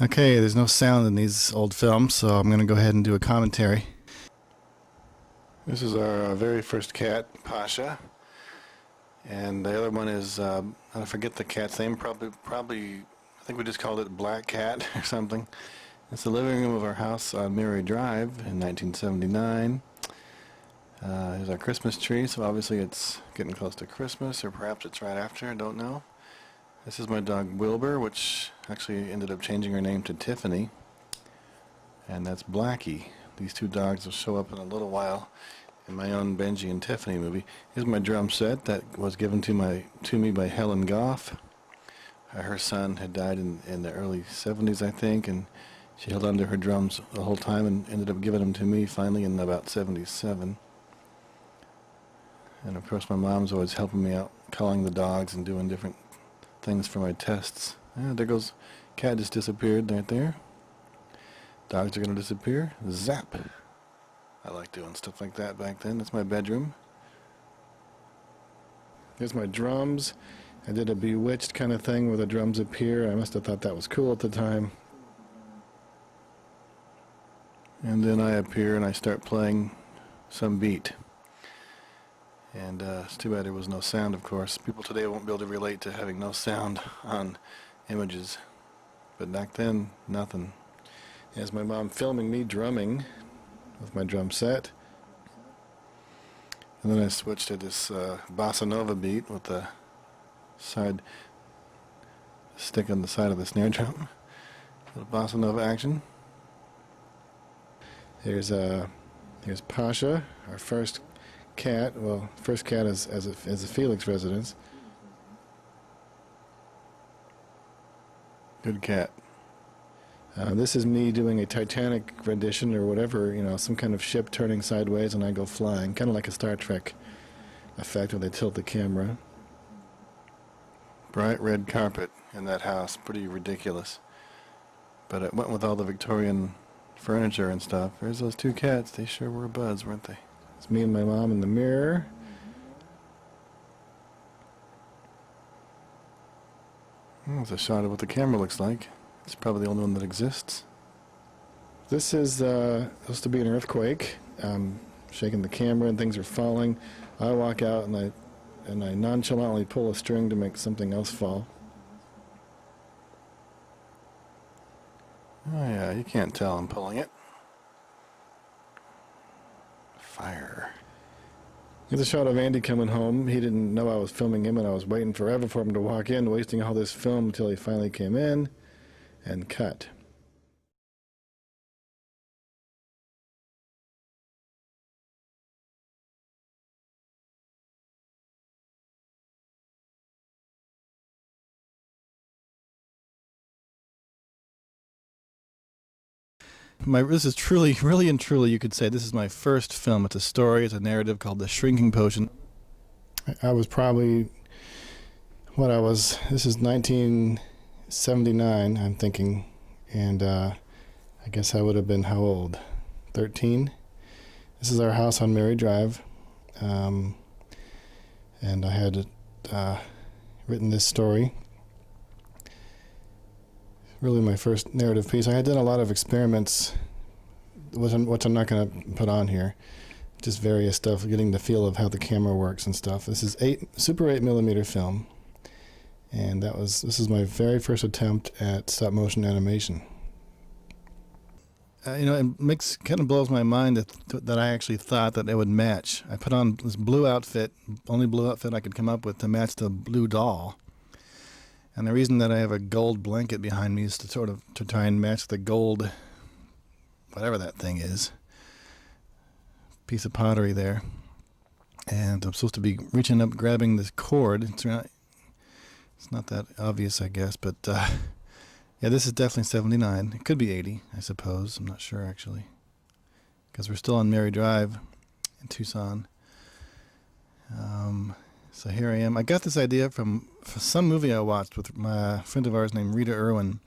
Okay, there's no sound in these old films, so I'm going to go ahead and do a commentary. This is our very first cat, Pasha, and the other one is, I forget the cat's name, probably, I think we just called it Black Cat or something. It's the living room of our house on Mary Drive in 1979. Here's our Christmas tree, so obviously it's getting close to Christmas, or perhaps it's right after, I don't know. This is my dog Wilbur, which actually ended up changing her name to Tiffany. And that's Blackie. These two dogs will show up in a little while in my own Benji and Tiffany movie. Here's my drum set that was given to me by Helen Goff. Her son had died in the early 70s, I think, and she held on to her drums the whole time and ended up giving them to me finally in about 77. And of course my mom's always helping me out, calling the dogs and doing different things for my tests. There goes, cat just disappeared right there. Dogs are going to disappear. Zap! I like doing stuff like that back then. That's my bedroom. Here's my drums. I did a Bewitched kind of thing where the drums appear. I must have thought that was cool at the time. And then I appear and I start playing some beat. And it's too bad there was no sound, of course. People today won't be able to relate to having no sound on images. But back then, nothing. Here's my mom filming me drumming with my drum set. And then I switched to this bossa nova beat with the side stick on the side of the snare drum. Little bossa nova action. Here's Pasha, our first cat. Well, first cat as a Felix residence. Good cat. This is me doing a Titanic rendition or whatever, some kind of ship turning sideways and I go flying, kind of like a Star Trek effect when they tilt the camera. Bright red carpet in that house, pretty ridiculous. But it went with all the Victorian furniture and stuff. There's those two cats, they sure were buds, weren't they? It's me and my mom in the mirror. There's a shot of what the camera looks like. It's probably the only one that exists. This is supposed to be an earthquake. I'm shaking the camera and things are falling. I walk out and I nonchalantly pull a string to make something else fall. Oh yeah, you can't tell I'm pulling it. Fire. Here's a shot of Andy coming home. He didn't know I was filming him and I was waiting forever for him to walk in, wasting all this film until he finally came in and cut. This is truly, really and truly, you could say, this is my first film. It's a story, it's a narrative called The Shrinking Potion. I was probably, this is 1979, I'm thinking, and I guess I would have been how old? 13? This is our house on Mary Drive, and I had written this story. Really my first narrative piece. I had done a lot of experiments, which I'm not going to put on here, just various stuff, getting the feel of how the camera works and stuff. This is Super 8mm film, and this is my very first attempt at stop motion animation. It kind of blows my mind that I actually thought that it would match. I put on this blue outfit, only blue outfit I could come up with to match the blue doll. And the reason that I have a gold blanket behind me is to try and match the gold, whatever that thing is, piece of pottery there. And I'm supposed to be reaching up, grabbing this cord. It's not that obvious, I guess, but yeah, this is definitely 79. It could be 80, I suppose. I'm not sure, actually, because we're still on Mary Drive in Tucson. So here I am. I got this idea from some movie I watched with my friend of ours named Rita Irwin.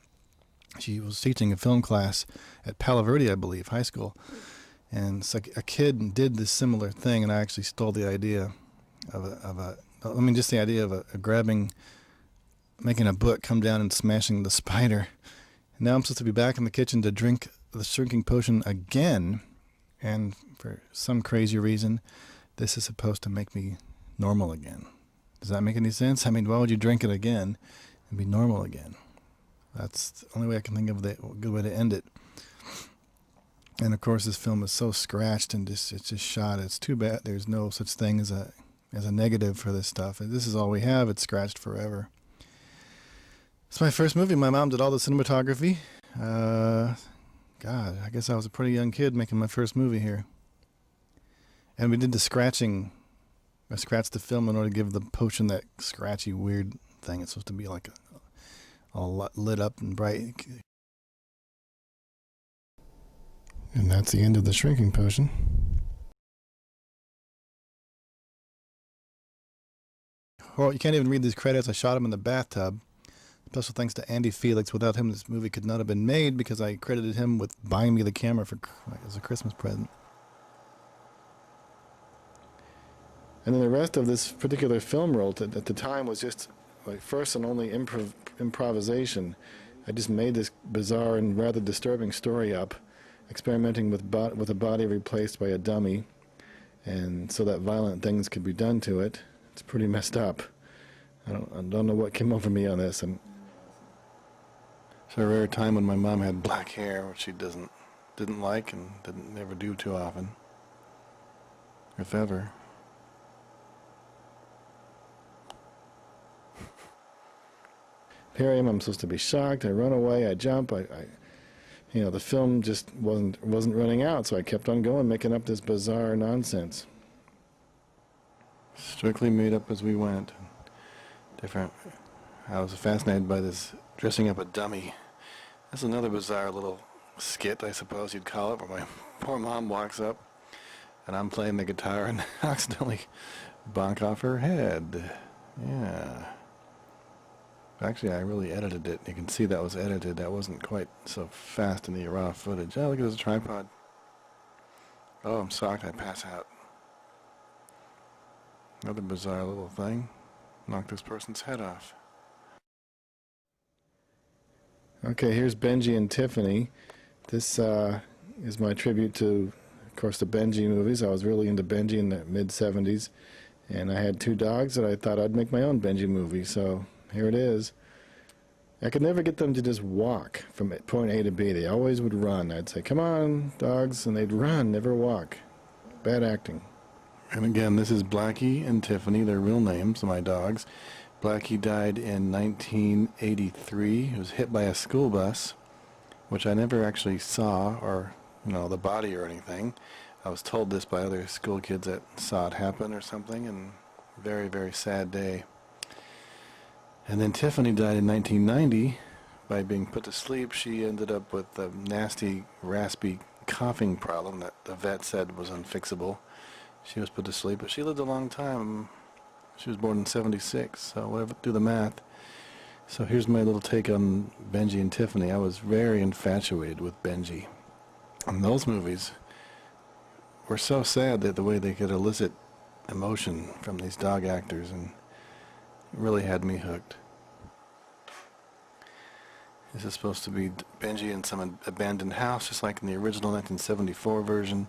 She was teaching a film class at Palo Verde, I believe, high school. And so a kid did this similar thing, and I actually stole the idea just the idea of grabbing, making a book, come down and smashing the spider Now I'm supposed to be back in the kitchen to drink the shrinking potion again, and for some crazy reason, this is supposed to make me normal again. Does that make any sense? I mean, why would you drink it again and be normal again? That's the only way I can think of the good way to end it. And of course, this film is so scratched and it's just shot. It's too bad there's no such thing as a negative for this stuff. This is all we have. It's scratched forever. It's my first movie. My mom did all the cinematography. God, I guess I was a pretty young kid making my first movie here. And we did the scratching. I scratched the film in order to give the potion that scratchy, weird thing. It's supposed to be like all lit up and bright. And that's the end of the shrinking potion. Well, you can't even read these credits. I shot him in the bathtub. Special thanks to Andy Felix. Without him, this movie could not have been made because I credited him with buying me the camera as a Christmas present. And then the rest of this particular film roll at the time was just like first and only improvisation. I just made this bizarre and rather disturbing story up, experimenting with a body replaced by a dummy, and so that violent things could be done to it. It's pretty messed up. I don't know what came over me on this. It's a rare time when my mom had black hair, which she didn't like and never do too often, if ever. Here I am. I'm supposed to be shocked. I run away. I jump. The film just wasn't running out, so I kept on going, making up this bizarre nonsense. Strictly made up as we went. Different. I was fascinated by this dressing up a dummy. That's another bizarre little skit, I suppose you'd call it, where my poor mom walks up, and I'm playing the guitar and accidentally bonk off her head. Yeah. Actually, I really edited it. You can see that was edited. That wasn't quite so fast in the raw footage. Oh, look at this tripod. Oh, I'm shocked I pass out. Another bizarre little thing. Knocked this person's head off. Okay, here's Benji and Tiffany. This is my tribute to, of course, the Benji movies. I was really into Benji in the mid-'70s. And I had two dogs that I thought I'd make my own Benji movie. So here it is. I could never get them to just walk from point A to B. They always would run. I'd say, come on, dogs, and they'd run, never walk. Bad acting. And again, this is Blackie and Tiffany, their real names, my dogs. Blackie died in 1983. He was hit by a school bus, which I never actually saw, or, the body or anything. I was told this by other school kids that saw it happen or something, and very, very sad day. And then Tiffany died in 1990 by being put to sleep. She ended up with a nasty, raspy coughing problem that the vet said was unfixable. She was put to sleep, but she lived a long time. She was born in 76, so whatever, do the math. So here's my little take on Benji and Tiffany. I was very infatuated with Benji. And those movies were so sad that the way they could elicit emotion from these dog actors, and it really had me hooked. This is supposed to be Benji in some abandoned house, just like in the original 1974 version.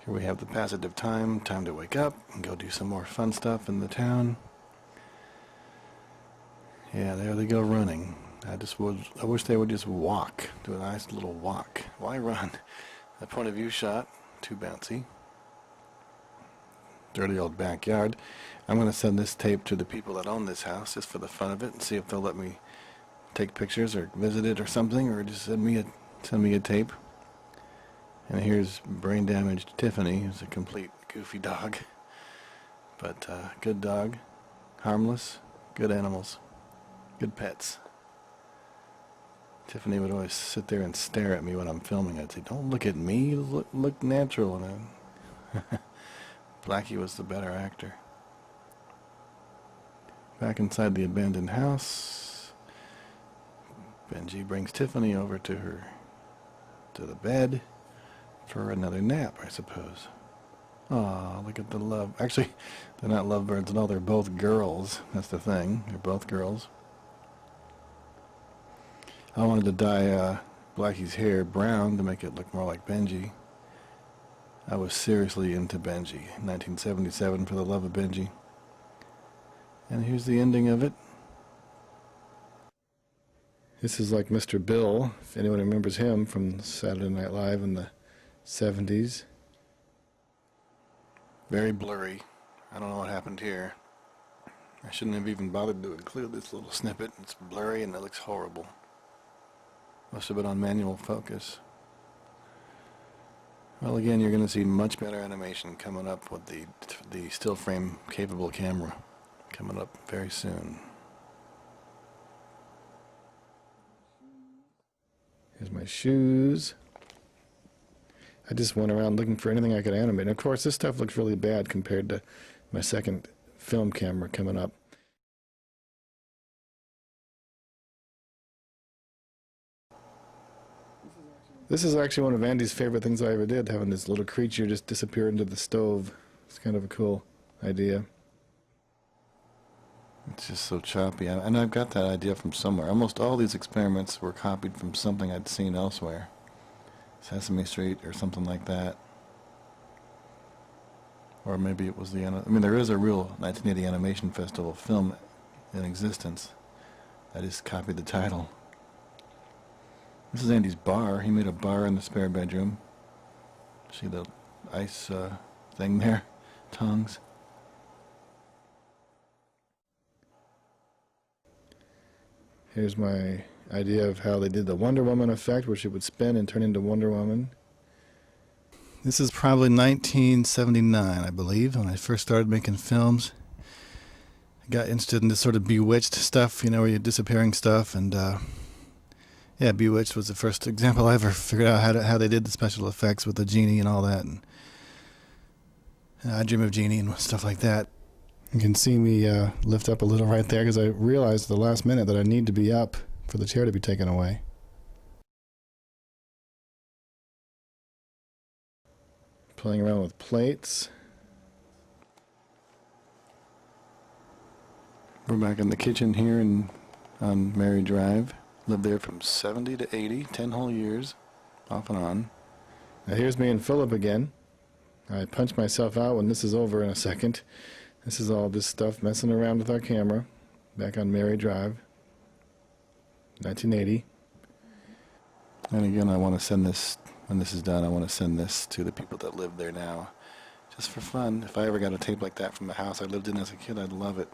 Here we have the passage of time to wake up and go do some more fun stuff in the town. Yeah, there they go running. I wish they would just walk, do a nice little walk. Why run? The point of view shot, too bouncy. Dirty old backyard. I'm going to send this tape to the people that own this house just for the fun of it and see if they'll let me take pictures or visit it or something, or just send me a tape. And here's brain damaged Tiffany, who's a complete goofy dog, but good dog, harmless, good animals, good pets. Tiffany would always sit there and stare at me when I'm filming. I'd say, "Don't look at me, look natural." And Blackie was the better actor. Back inside the abandoned house, Benji brings Tiffany over to the bed for another nap, I suppose. Aw, look at the love. Actually, they're not lovebirds at all. They're both girls. That's the thing. They're both girls. I wanted to die Blackie's hair brown to make it look more like Benji. I was seriously into Benji. 1977, For the Love of Benji. And here's the ending of it. This is like Mr. Bill, if anyone remembers him from Saturday Night Live in the 70s. Very blurry. I don't know what happened here. I shouldn't have even bothered to include this little snippet. It's blurry and it looks horrible. Must have been on manual focus. Well, again, you're going to see much better animation coming up with the still frame capable camera coming up very soon. Here's my shoes. I just went around looking for anything I could animate. And of course, this stuff looks really bad compared to my second film camera coming up. This is actually one of Andy's favorite things I ever did, having this little creature just disappear into the stove. It's kind of a cool idea. It's just so choppy. And I've got that idea from somewhere. Almost all these experiments were copied from something I'd seen elsewhere. Sesame Street or something like that. Or maybe it was there is a real 1980 Animation Festival film in existence. I just copied the title. This is Andy's bar. He made a bar in the spare bedroom. See the ice thing there? Tongs. Here's my idea of how they did the Wonder Woman effect, where she would spin and turn into Wonder Woman. This is probably 1979, I believe, when I first started making films. I got interested in this sort of Bewitched stuff, where you're disappearing stuff, and yeah, Bewitched was the first example I ever figured out how they did the special effects with the genie and all that. And I Dream of Jeannie and stuff like that. You can see me lift up a little right there because I realized at the last minute that I need to be up for the chair to be taken away. Playing around with plates. We're back in the kitchen here on Mary Drive. Lived there from 70 to 80, 10 whole years, off and on. Now here's me and Philip again. I punch myself out when this is over in a second. This is all this stuff messing around with our camera. Back on Mary Drive, 1980. And again, I want to send this, when this is done, I want to send this to the people that live there now. Just for fun. If I ever got a tape like that from the house I lived in as a kid, I'd love it.